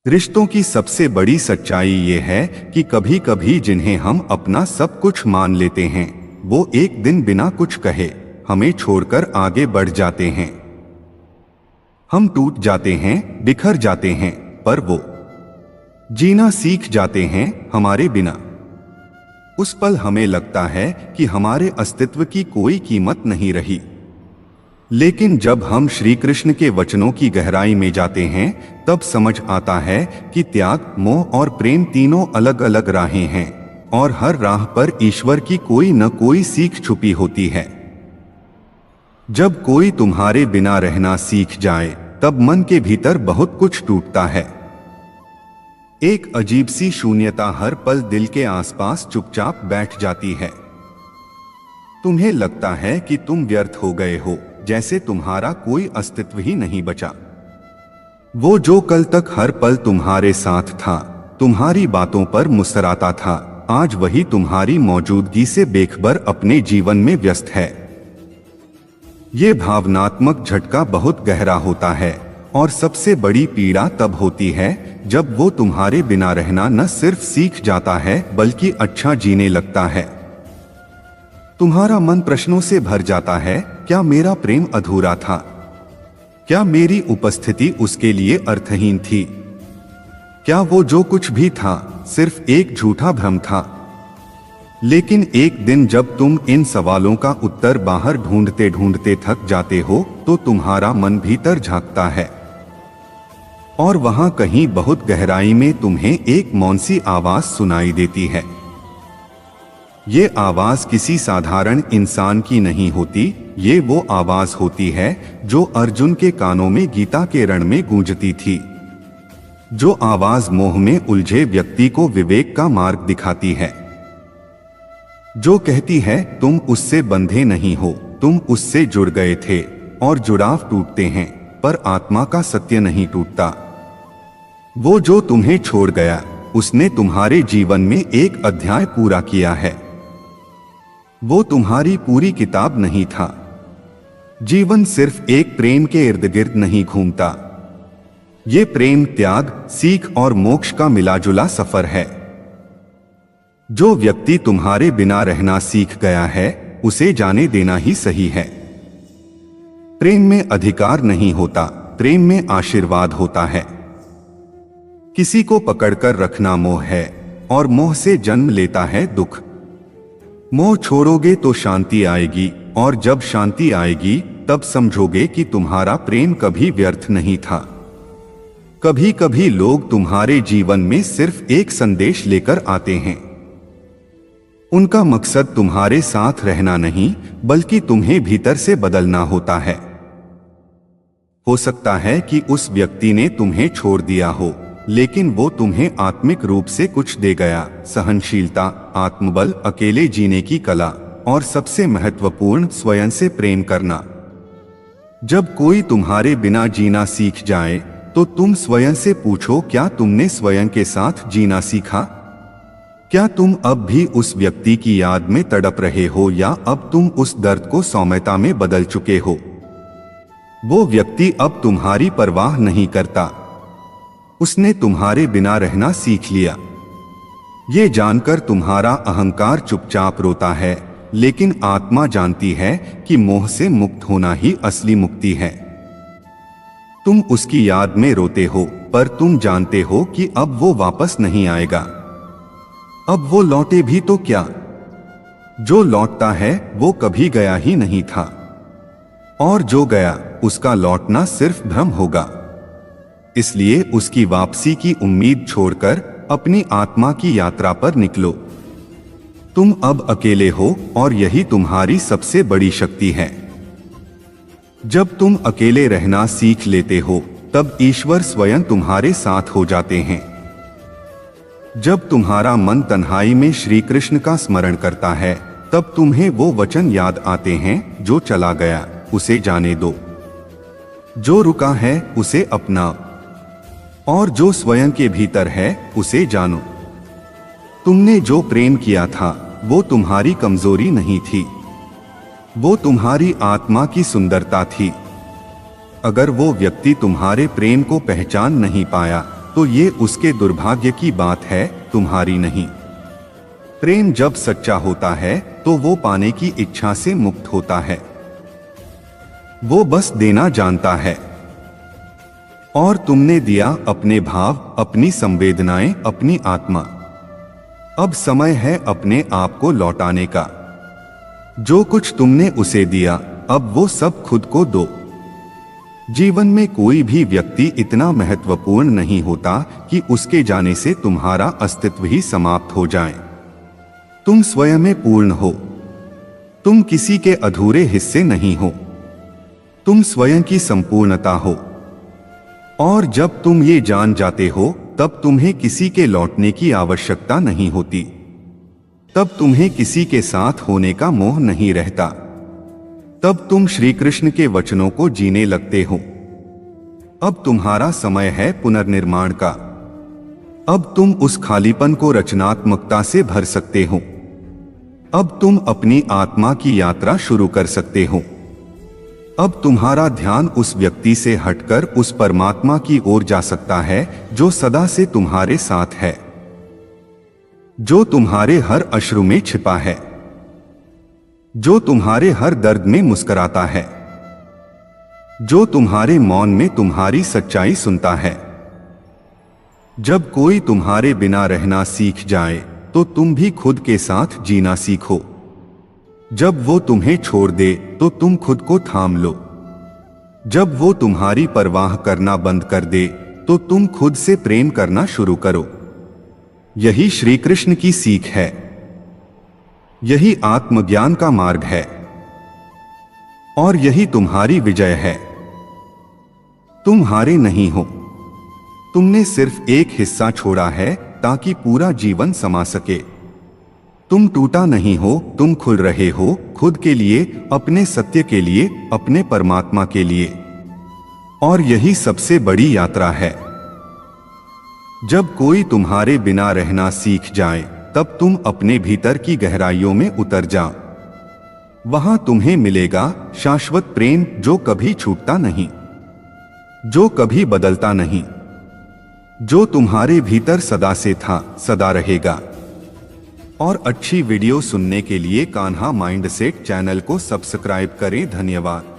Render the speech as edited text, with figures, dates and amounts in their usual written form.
रिश्तों की सबसे बड़ी सच्चाई ये है कि कभी कभी जिन्हें हम अपना सब कुछ मान लेते हैं वो एक दिन बिना कुछ कहे हमें छोड़कर आगे बढ़ जाते हैं। हम टूट जाते हैं, बिखर जाते हैं, पर वो जीना सीख जाते हैं हमारे बिना। उस पल हमें लगता है कि हमारे अस्तित्व की कोई कीमत नहीं रही। लेकिन जब हम श्री कृष्ण के वचनों की गहराई में जाते हैं तब समझ आता है कि त्याग, मोह और प्रेम तीनों अलग अलग राहें हैं और हर राह पर ईश्वर की कोई न कोई सीख छुपी होती है। जब कोई तुम्हारे बिना रहना सीख जाए तब मन के भीतर बहुत कुछ टूटता है। एक अजीब सी शून्यता हर पल दिल के आसपास चुपचाप बैठ जाती है। तुम्हें लगता है कि तुम व्यर्थ हो गए हो, जैसे तुम्हारा कोई अस्तित्व ही नहीं बचा। वो जो कल तक हर पल तुम्हारे साथ था, तुम्हारी बातों पर मुस्कुराता था, आज वही तुम्हारी मौजूदगी से बेखबर अपने जीवन में व्यस्त है। ये भावनात्मक झटका बहुत गहरा होता है और सबसे बड़ी पीड़ा तब होती है जब वो तुम्हारे बिना रहना न सिर्फ सीख जाता है बल्कि अच्छा जीने लगता है। तुम्हारा मन प्रश्नों से भर जाता है, क्या मेरा प्रेम अधूरा था? क्या मेरी उपस्थिति उसके लिए अर्थहीन थी? क्या वो जो कुछ भी था सिर्फ एक झूठा भ्रम था? लेकिन एक दिन जब तुम इन सवालों का उत्तर बाहर ढूंढते ढूंढते थक जाते हो तो तुम्हारा मन भीतर झांकता है और वहां कहीं बहुत गहराई में तुम्हें एक मौन सी आवाज सुनाई देती है। ये आवाज किसी साधारण इंसान की नहीं होती, ये वो आवाज होती है जो अर्जुन के कानों में गीता के रण में गूंजती थी। जो आवाज मोह में उलझे व्यक्ति को विवेक का मार्ग दिखाती है। जो कहती है तुम उससे बंधे नहीं हो, तुम उससे जुड़ गए थे और जुड़ाव टूटते हैं पर आत्मा का सत्य नहीं टूटता। वो जो तुम्हें छोड़ गया उसने तुम्हारे जीवन में एक अध्याय पूरा किया है। वो तुम्हारी पूरी किताब नहीं था। जीवन सिर्फ एक प्रेम के इर्द गिर्द नहीं घूमता। ये प्रेम त्याग, सीख और मोक्ष का मिलाजुला सफर है। जो व्यक्ति तुम्हारे बिना रहना सीख गया है उसे जाने देना ही सही है। प्रेम में अधिकार नहीं होता, प्रेम में आशीर्वाद होता है। किसी को पकड़कर रखना मोह है और मोह से जन्म लेता है दुख। मोह छोड़ोगे तो शांति आएगी और जब शांति आएगी तब समझोगे कि तुम्हारा प्रेम कभी व्यर्थ नहीं था। कभी कभी लोग तुम्हारे जीवन में सिर्फ एक संदेश लेकर आते हैं। उनका मकसद तुम्हारे साथ रहना नहीं बल्कि तुम्हें भीतर से बदलना होता है। हो सकता है कि उस व्यक्ति ने तुम्हें छोड़ दिया हो लेकिन वो तुम्हें आत्मिक रूप से कुछ दे गया। सहनशीलता, आत्मबल, अकेले जीने की कला और सबसे महत्वपूर्ण स्वयं से प्रेम करना। जब कोई तुम्हारे बिना जीना सीख जाए तो तुम स्वयं से पूछो, क्या तुमने स्वयं के साथ जीना सीखा? क्या तुम अब भी उस व्यक्ति की याद में तड़प रहे हो या अब तुम उस दर्द को सौम्यता में बदल चुके हो? वो व्यक्ति अब तुम्हारी परवाह नहीं करता, उसने तुम्हारे बिना रहना सीख लिया। ये जानकर तुम्हारा अहंकार चुपचाप रोता है, लेकिन आत्मा जानती है कि मोह से मुक्त होना ही असली मुक्ति है। तुम उसकी याद में रोते हो पर तुम जानते हो कि अब वो वापस नहीं आएगा। अब वो लौटे भी तो क्या? जो लौटता है वो कभी गया ही नहीं था और जो गया उसका लौटना सिर्फ भ्रम होगा। इसलिए उसकी वापसी की उम्मीद छोड़कर अपनी आत्मा की यात्रा पर निकलो। तुम अब अकेले हो और यही तुम्हारी सबसे बड़ी शक्ति है। जब तुम अकेले रहना सीख लेते हो तब ईश्वर स्वयं तुम्हारे साथ हो जाते हैं। जब तुम्हारा मन तन्हाई में श्री कृष्ण का स्मरण करता है तब तुम्हें वो वचन याद आते हैं, जो चला गया उसे जाने दो, जो रुका है उसे अपनाओ और जो स्वयं के भीतर है उसे जानो। तुमने जो प्रेम किया था वो तुम्हारी कमजोरी नहीं थी, वो तुम्हारी आत्मा की सुंदरता थी। अगर वो व्यक्ति तुम्हारे प्रेम को पहचान नहीं पाया तो ये उसके दुर्भाग्य की बात है, तुम्हारी नहीं। प्रेम जब सच्चा होता है तो वो पाने की इच्छा से मुक्त होता है। वो बस देना जानता है। और तुमने दिया अपने भाव, अपनी संवेदनाएं, अपनी आत्मा। अब समय है अपने आप को लौटाने का। जो कुछ तुमने उसे दिया, अब वो सब खुद को दो। जीवन में कोई भी व्यक्ति इतना महत्वपूर्ण नहीं होता कि उसके जाने से तुम्हारा अस्तित्व ही समाप्त हो जाए। तुम स्वयं में पूर्ण हो। तुम किसी के अधूरे हिस्से नहीं हो। तुम स्वयं की संपूर्णता हो। और जब तुम ये जान जाते हो, तब तुम्हें किसी के लौटने की आवश्यकता नहीं होती। तब तुम्हें किसी के साथ होने का मोह नहीं रहता। तब तुम श्री कृष्ण के वचनों को जीने लगते हो। अब तुम्हारा समय है पुनर्निर्माण का। अब तुम उस खालीपन को रचनात्मकता से भर सकते हो। अब तुम अपनी आत्मा की यात्रा शुरू कर सकते हो। अब तुम्हारा ध्यान उस व्यक्ति से हटकर उस परमात्मा की ओर जा सकता है जो सदा से तुम्हारे साथ है, जो तुम्हारे हर अश्रु में छिपा है, जो तुम्हारे हर दर्द में मुस्कुराता है, जो तुम्हारे मौन में तुम्हारी सच्चाई सुनता है। जब कोई तुम्हारे बिना रहना सीख जाए तो तुम भी खुद के साथ जीना सीखो। जब वो तुम्हें छोड़ दे तो तुम खुद को थाम लो। जब वो तुम्हारी परवाह करना बंद कर दे तो तुम खुद से प्रेम करना शुरू करो। यही श्री कृष्ण की सीख है। यही आत्मज्ञान का मार्ग है। और यही तुम्हारी विजय है। तुम हारे नहीं हो। तुमने सिर्फ एक हिस्सा छोड़ा है ताकि पूरा जीवन समा सके। तुम टूटा नहीं हो, तुम खुल रहे हो, खुद के लिए, अपने सत्य के लिए, अपने परमात्मा के लिए। और यही सबसे बड़ी यात्रा है। जब कोई तुम्हारे बिना रहना सीख जाए, तब तुम अपने भीतर की गहराइयों में उतर जाओ। वहां तुम्हें मिलेगा शाश्वत प्रेम जो कभी छूटता नहीं, जो कभी बदलता नहीं, जो तुम्हारे भीतर सदा से था, सदा रहेगा। और अच्छी वीडियो सुनने के लिए कान्हा माइंडसेट चैनल को सब्सक्राइब करें। धन्यवाद।